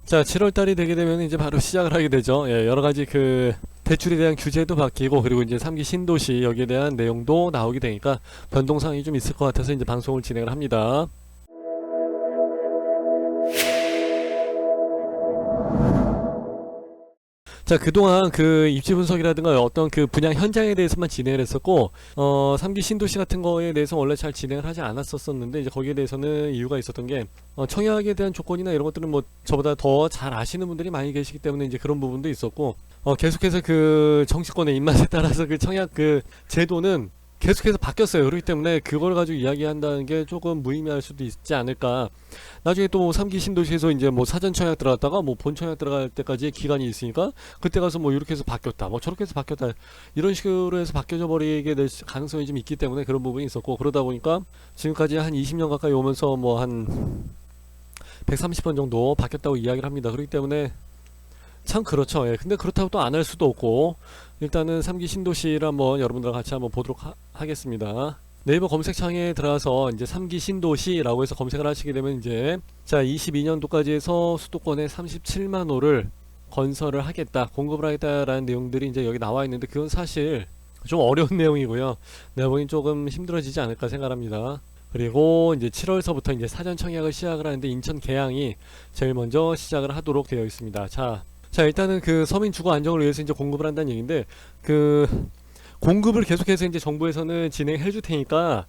자, 7월달이 되게 되면 이제 바로 시작을 하게 되죠. 예, 여러 가지 그 대출에 대한 규제도 바뀌고, 그리고 이제 3기 신도시 여기에 대한 내용도 나오게 되니까 변동사항이 좀 있을 것 같아서 이제 방송을 진행을 합니다. 자, 그동안 그 입지 분석이라든가 어떤 그 분양 현장에 대해서만 진행을 했었고, 3기 신도시 같은 거에 대해서 원래 잘 진행을 하지 않았었는데, 이제 거기에 대해서는 이유가 있었던 게, 청약에 대한 조건이나 이런 것들은 뭐 저보다 더 잘 아시는 분들이 많이 계시기 때문에 이제 그런 부분도 있었고, 계속해서 그 정치권의 입맛에 따라서 그 청약 그 제도는 계속해서 바뀌었어요. 그렇기 때문에 그걸 가지고 이야기한다는 게 조금 무의미할 수도 있지 않을까. 나중에 또 3기 신도시에서 이제 뭐 사전 청약 들어갔다가 뭐 본 청약 들어갈 때까지 기간이 있으니까 그때 가서 뭐 이렇게 해서 바뀌었다, 뭐 저렇게 해서 바뀌었다, 이런 식으로 해서 바뀌어져 버리게 될 가능성이 좀 있기 때문에 그런 부분이 있었고, 그러다 보니까 지금까지 한 20년 가까이 오면서 뭐 한 130번 정도 바뀌었다고 이야기를 합니다. 그렇기 때문에 참 그렇죠. 예. 근데 그렇다고 또 안 할 수도 없고, 일단은 3기 신도시를 한번 여러분들과 같이 한번 보도록 하겠습니다. 네이버 검색창에 들어가서 이제 3기 신도시라고 해서 검색을 하시게 되면 이제 자 22년도까지 해서 수도권에 37만 호를 건설을 하겠다, 공급을 하겠다라는 내용들이 이제 여기 나와 있는데, 그건 사실 좀 어려운 내용이고요. 내가 보기엔 조금 힘들어지지 않을까 생각합니다. 그리고 이제 7월서부터 이제 사전 청약을 시작을 하는데 인천 계양이 제일 먼저 시작을 하도록 되어 있습니다. 자, 일단은 그 서민 주거 안정을 위해서 이제 공급을 한다는 얘기인데, 그 공급을 계속해서 이제 정부에서는 진행해 줄 테니까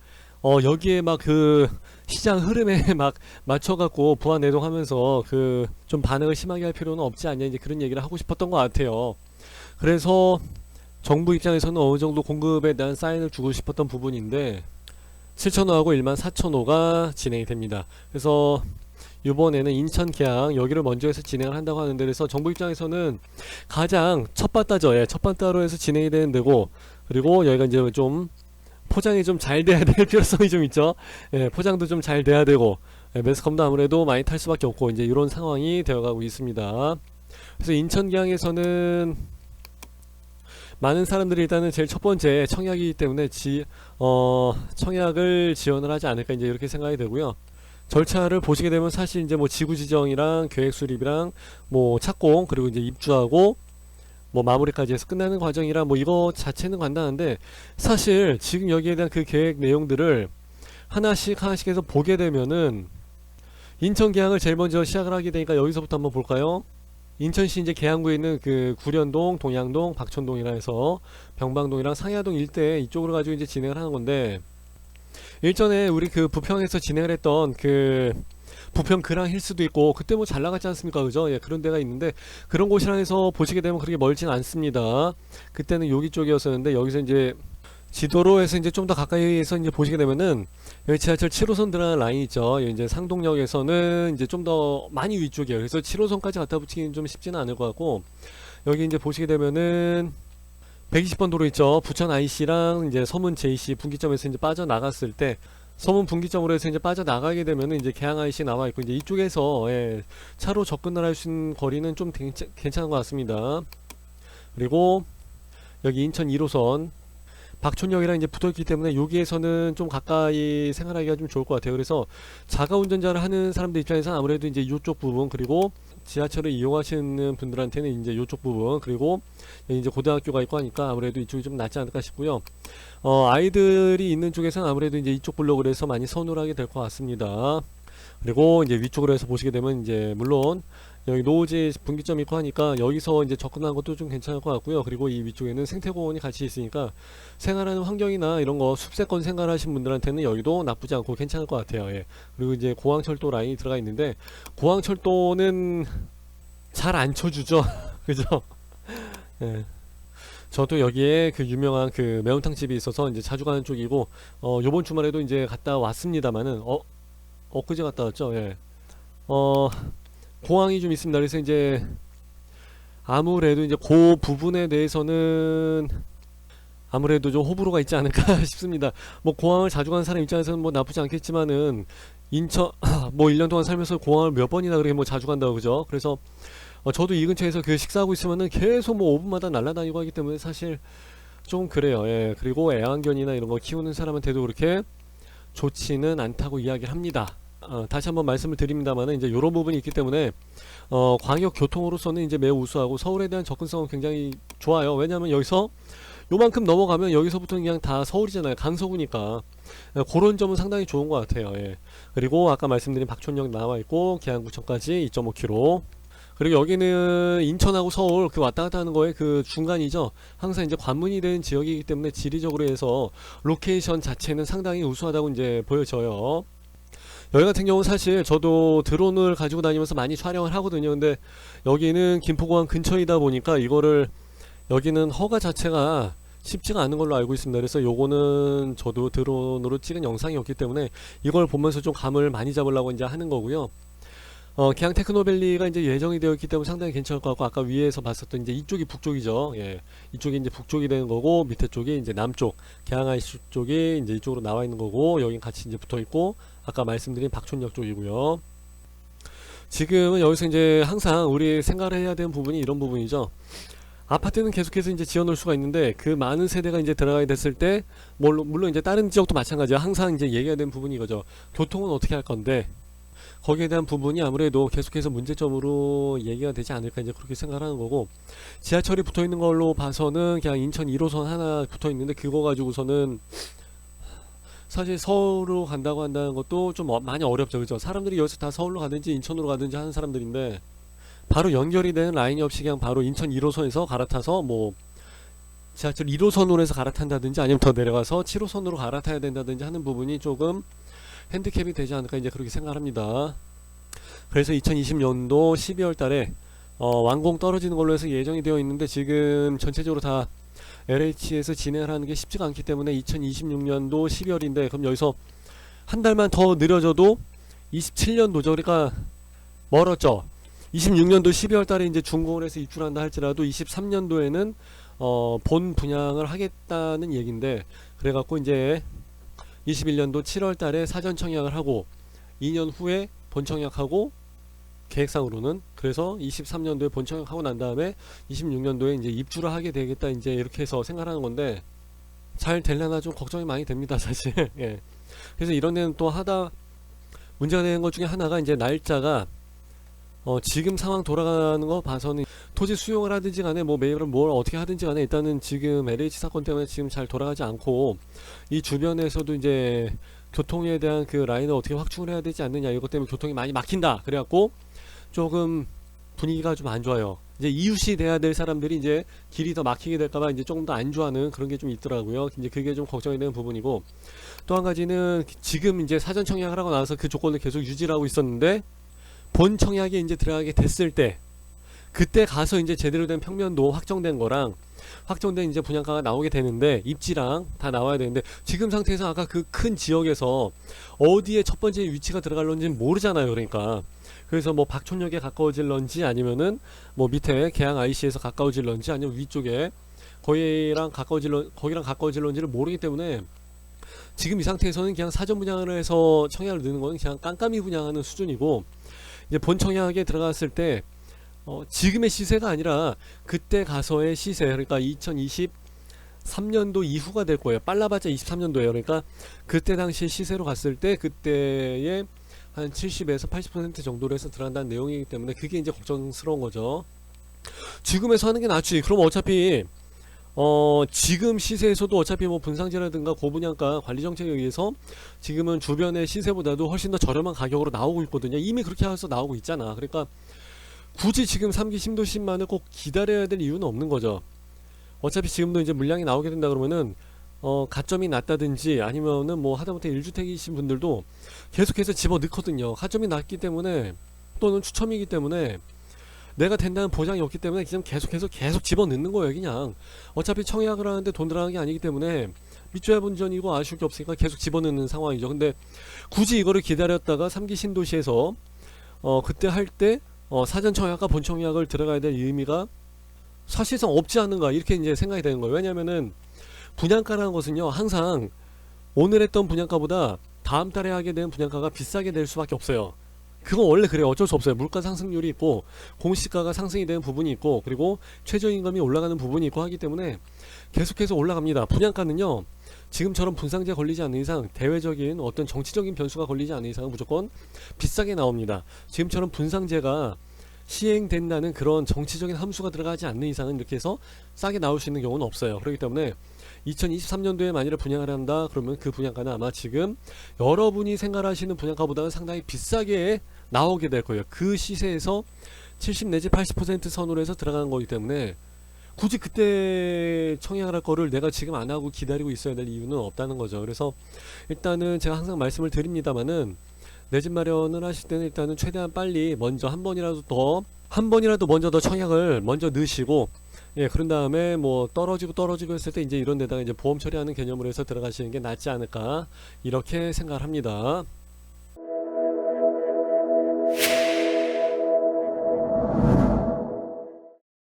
여기에 막 그 시장 흐름에 막 맞춰갖고 부안 내동하면서 그 좀 반응을 심하게 할 필요는 없지 않냐, 이제 그런 얘기를 하고 싶었던 것 같아요. 그래서 정부 입장에서는 어느 정도 공급에 대한 사인을 주고 싶었던 부분인데, 7,000호하고 14,000호가 진행이 됩니다. 그래서 이번에는 인천 계양 여기를 먼저 해서 진행을 한다고 하는데, 그래서 정부 입장에서는 가장 첫 바다죠. 예, 첫 바다로 해서 진행이 되는 데고, 그리고 여기가 이제 좀 포장이 좀 잘 돼야 될 필요성이 좀 있죠. 예, 포장도 좀 잘 돼야 되고, 예, 매스컴도 아무래도 많이 탈 수밖에 없고, 이제 이런 상황이 되어가고 있습니다. 그래서 인천 계양에서는 많은 사람들이 일단은 제일 첫 번째 청약이기 때문에 청약을 지원을 하지 않을까, 이제 이렇게 생각이 되고요. 절차를 보시게 되면 사실 이제 뭐 지구 지정이랑 계획 수립이랑 뭐 착공, 그리고 이제 입주하고 뭐 마무리까지 해서 끝나는 과정이라 뭐 이거 자체는 간단한데, 사실 지금 여기에 대한 그 계획 내용들을 하나씩 해서 보게 되면은 인천 계양을 제일 먼저 시작을 하게 되니까 여기서부터 한번 볼까요? 인천시 이제 계양구에 있는 그 구련동, 동양동, 박천동이라 해서 병방동이랑 상야동 일대 이쪽으로 가지고 이제 진행을 하는 건데, 일전에 우리 그 부평에서 진행을 했던 그 부평 그랑 힐스도 있고 그때 뭐 잘 나갔지 않습니까, 그죠? 예, 그런 데가 있는데 그런 곳이랑 해서 보시게 되면 그렇게 멀진 않습니다. 그때는 여기 쪽이었었는데, 여기서 이제 지도로에서 이제 좀 더 가까이에서 이제 보시게 되면은 여기 지하철 7호선 들어가는 라인 있죠. 여기 이제 상동역에서는 이제 좀 더 많이 위쪽이에요. 그래서 7호선까지 갖다 붙이기는 좀 쉽지는 않을 것 같고, 여기 이제 보시게 되면은 120번 도로 있죠. 부천 IC랑 이제 서문 JC 분기점에서 이제 빠져나갔을 때, 서문 분기점으로 해서 이제 빠져나가게 되면은 이제 계양 IC 나와 있고, 이제 이쪽에서 예, 차로 접근을 할 수 있는 거리는 좀 괜찮은 것 같습니다. 그리고 여기 인천 1호선 박촌역이랑 이제 붙어있기 때문에 여기에서는 좀 가까이 생활하기가 좀 좋을 것 같아요. 그래서 자가 운전자를 하는 사람들 입장에서는 아무래도 이제 이쪽 부분, 그리고 지하철을 이용하시는 분들한테는 이제 이쪽 부분, 그리고 이제 고등학교가 있고 하니까 아무래도 이쪽이 좀 낫지 않을까 싶고요. 아이들이 있는 쪽에서는 아무래도 이제 이쪽 블록으로 해서 많이 선호를 하게 될 것 같습니다. 그리고 이제 위쪽으로 해서 보시게 되면 이제 물론 여기 노지 분기점이 있고 하니까 여기서 이제 접근하는 것도 좀 괜찮을 것 같고요. 그리고 이 위쪽에는 생태공원이 같이 있으니까 생활하는 환경이나 이런 거 숲세권 생활하신 분들한테는 여기도 나쁘지 않고 괜찮을 것 같아요. 예. 그리고 이제 공항철도 라인이 들어가 있는데, 공항철도는 잘 안 쳐주죠. 그죠? 예. 저도 여기에 그 유명한 그 매운탕 집이 있어서 이제 자주 가는 쪽이고, 요번 주말에도 이제 갔다 왔습니다만은, 엊그제 갔다 왔죠. 예. 공항이 좀 있습니다. 그래서 이제 아무래도 이제 그 부분에 대해서는 아무래도 좀 호불호가 있지 않을까 싶습니다. 뭐 공항을 자주 가는 사람 입장에서는 뭐 나쁘지 않겠지만은, 인천 뭐 1년 동안 살면서 공항을 몇 번이나 그렇게 뭐 자주 간다고, 그죠? 그래서 저도 이 근처에서 그 식사하고 있으면은 계속 뭐 5분마다 날아다니고 하기 때문에 사실 좀 그래요. 예. 그리고 애완견이나 이런 거 키우는 사람한테도 그렇게 좋지는 않다고 이야기를 합니다. 다시 한번 말씀을 드립니다만은 이제 이런 부분이 있기 때문에 광역 교통으로서는 이제 매우 우수하고 서울에 대한 접근성은 굉장히 좋아요. 왜냐하면 여기서 요만큼 넘어가면 여기서부터는 그냥 다 서울이잖아요. 강서구니까. 그런 점은 상당히 좋은 것 같아요. 예. 그리고 아까 말씀드린 박촌역 나와 있고 계양구청까지 2.5km. 그리고 여기는 인천하고 서울 그 왔다 갔다 하는 거에 그 중간이죠. 항상 이제 관문이 된 지역이기 때문에 지리적으로 해서 로케이션 자체는 상당히 우수하다고 이제 보여져요. 여기 같은 경우는 사실 저도 드론을 가지고 다니면서 많이 촬영을 하거든요. 근데 여기는 김포공항 근처이다 보니까 이거를 여기는 허가 자체가 쉽지가 않은 걸로 알고 있습니다. 그래서 요거는 저도 드론으로 찍은 영상이었기 때문에 이걸 보면서 좀 감을 많이 잡으려고 이제 하는 거고요. 계양 테크노밸리가 이제 예정이 되어 있기 때문에 상당히 괜찮을 것 같고, 아까 위에서 봤었던 이제 이쪽이 북쪽이죠. 예. 이쪽이 이제 북쪽이 되는 거고, 밑에 쪽이 이제 남쪽, 계양 IC 쪽이 이제 이쪽으로 나와 있는 거고, 여긴 같이 이제 붙어 있고, 아까 말씀드린 박촌역 쪽이고요. 지금은 여기서 이제 항상 우리 생각을 해야 되는 부분이 이런 부분이죠. 아파트는 계속해서 이제 지어놓을 수가 있는데 그 많은 세대가 이제 들어가게 됐을 때 물론 이제 다른 지역도 마찬가지야. 항상 이제 얘기해야 되는 부분이 이거죠. 교통은 어떻게 할 건데 거기에 대한 부분이 아무래도 계속해서 문제점으로 얘기가 되지 않을까 이제 그렇게 생각하는 거고, 지하철이 붙어 있는 걸로 봐서는 그냥 인천 1호선 하나 붙어 있는데 그거 가지고서는 사실 서울로 간다고 한다는 것도 좀 많이 어렵죠. 그죠? 사람들이 여기서 다 서울로 가든지 인천으로 가든지 하는 사람들인데 바로 연결이 되는 라인이 없이 그냥 바로 인천 1호선에서 갈아타서 뭐 지하철 1호선으로 해서 갈아탄다든지 아니면 더 내려가서 7호선으로 갈아타야 된다든지 하는 부분이 조금 핸디캡이 되지 않을까 이제 그렇게 생각합니다. 그래서 2020년도 12월 달에 완공 떨어지는 걸로 해서 예정이 되어 있는데 지금 전체적으로 다 LH에서 진행을 하는 게 쉽지가 않기 때문에 2026년도 12월인데 그럼 여기서 한 달만 더 느려져도 27년도죠. 그러니까 멀었죠. 26년도 12월 달에 이제 준공을 해서 입주한다 할지라도 23년도에는 본 분양을 하겠다는 얘긴데, 그래갖고 이제 21년도 7월 달에 사전 청약을 하고 2년 후에 본 청약하고 계획상으로는, 그래서 23년도에 본 청약하고 난 다음에 26년도에 이제 입주를 하게 되겠다 이제 이렇게 해서 생각하는 건데 잘 되려나 좀 걱정이 많이 됩니다, 사실. 예. 그래서 이런 데는 또 문제가 되는 것 중에 하나가 이제 날짜가 지금 상황 돌아가는 거 봐서는 토지 수용을 하든지 간에 뭐 매입을 뭘 어떻게 하든지 간에 일단은 지금 LH 사건 때문에 지금 잘 돌아가지 않고 이 주변에서도 이제 교통에 대한 그 라인을 어떻게 확충을 해야 되지 않느냐, 이것 때문에 교통이 많이 막힌다 그래갖고 조금 분위기가 좀 안 좋아요. 이제 이웃이 돼야 될 사람들이 이제 길이 더 막히게 될까봐 이제 조금 더 안 좋아하는 그런 게 좀 있더라고요. 이제 그게 좀 걱정이 되는 부분이고, 또 한 가지는 지금 이제 사전 청약을 하고 나서 그 조건을 계속 유지를 하고 있었는데 본 청약에 이제 들어가게 됐을 때 그때 가서 이제 제대로 된 평면도 확정된 거랑 확정된 이제 분양가가 나오게 되는데 입지랑 다 나와야 되는데 지금 상태에서 아까 그 큰 지역에서 어디에 첫 번째 위치가 들어갈런지는 모르잖아요. 그러니까 그래서 뭐 박촌역에 가까워질런지 아니면은 뭐 밑에 계양 IC에서 가까워질런지 아니면 위쪽에 거기랑 가까워질런지를 모르기 때문에 지금 이 상태에서는 그냥 사전 분양을 해서 청약을 넣는 거는 그냥 깜깜이 분양하는 수준이고, 이제 본 청약에 들어갔을 때 지금의 시세가 아니라 그때 가서의 시세, 그러니까 2023년도 이후가 될 거예요. 빨라봤자 23년도에요. 그러니까 그때 당시 시세로 갔을 때 그때의 한 70에서 80% 정도로 해서 들어간다는 내용이기 때문에 그게 이제 걱정스러운 거죠. 지금에서 하는 게 낫지. 그럼 어차피 지금 시세에서도 어차피 뭐 분상제라든가 고분양가 관리 정책에 의해서 지금은 주변의 시세보다도 훨씬 더 저렴한 가격으로 나오고 있거든요. 이미 그렇게 해서 나오고 있잖아. 그러니까 굳이 지금 3기 신도시만을 꼭 기다려야 될 이유는 없는 거죠. 어차피 지금도 이제 물량이 나오게 된다 그러면은 가점이 낮다든지 아니면은 뭐 하다못해 1주택이신 분들도 계속해서 집어 넣거든요. 가점이 낮기 때문에 또는 추첨이기 때문에 내가 된다는 보장이 없기 때문에 그냥 계속 집어 넣는 거예요. 그냥 어차피 청약을 하는데 돈 들어가는 게 아니기 때문에 밑줘야 본전이고 아쉬울 게 없으니까 계속 집어 넣는 상황이죠. 근데 굳이 이거를 기다렸다가 3기 신도시에서 그때 할 때 사전 청약과 본 청약을 들어가야 될 의미가 사실상 없지 않는가 이렇게 이제 생각이 되는 거예요. 왜냐면은 분양가라는 것은요 항상 오늘 했던 분양가보다 다음 달에 하게 되는 분양가가 비싸게 될 수밖에 없어요. 그건 원래 그래요. 어쩔 수 없어요. 물가 상승률이 있고 공시가가 상승이 되는 부분이 있고 그리고 최저임금이 올라가는 부분이 있고 하기 때문에 계속해서 올라갑니다. 분양가는요. 지금처럼 분상제 걸리지 않는 이상 대외적인 어떤 정치적인 변수가 걸리지 않는 이상은 무조건 비싸게 나옵니다. 지금처럼 분상제가 시행된다는 그런 정치적인 함수가 들어가지 않는 이상은 이렇게 해서 싸게 나올 수 있는 경우는 없어요. 그렇기 때문에 2023년도에 만일에 분양을 한다 그러면 그 분양가는 아마 지금 여러분이 생각하시는 분양가보다는 상당히 비싸게 나오게 될 거예요. 그 시세에서 70 내지 80% 선으로 해서 들어가는 거기 때문에 굳이 그때 청약을 할 거를 내가 지금 안 하고 기다리고 있어야 될 이유는 없다는 거죠. 그래서 일단은 제가 항상 말씀을 드립니다만은 내 집 마련을 하실 때는 일단은 최대한 빨리 먼저 한 번이라도 먼저 더 청약을 먼저 넣으시고 예, 그런 다음에 뭐 떨어지고 했을 때 이제 이런 데다가 이제 보험 처리하는 개념으로 해서 들어가시는 게 낫지 않을까 이렇게 생각을 합니다.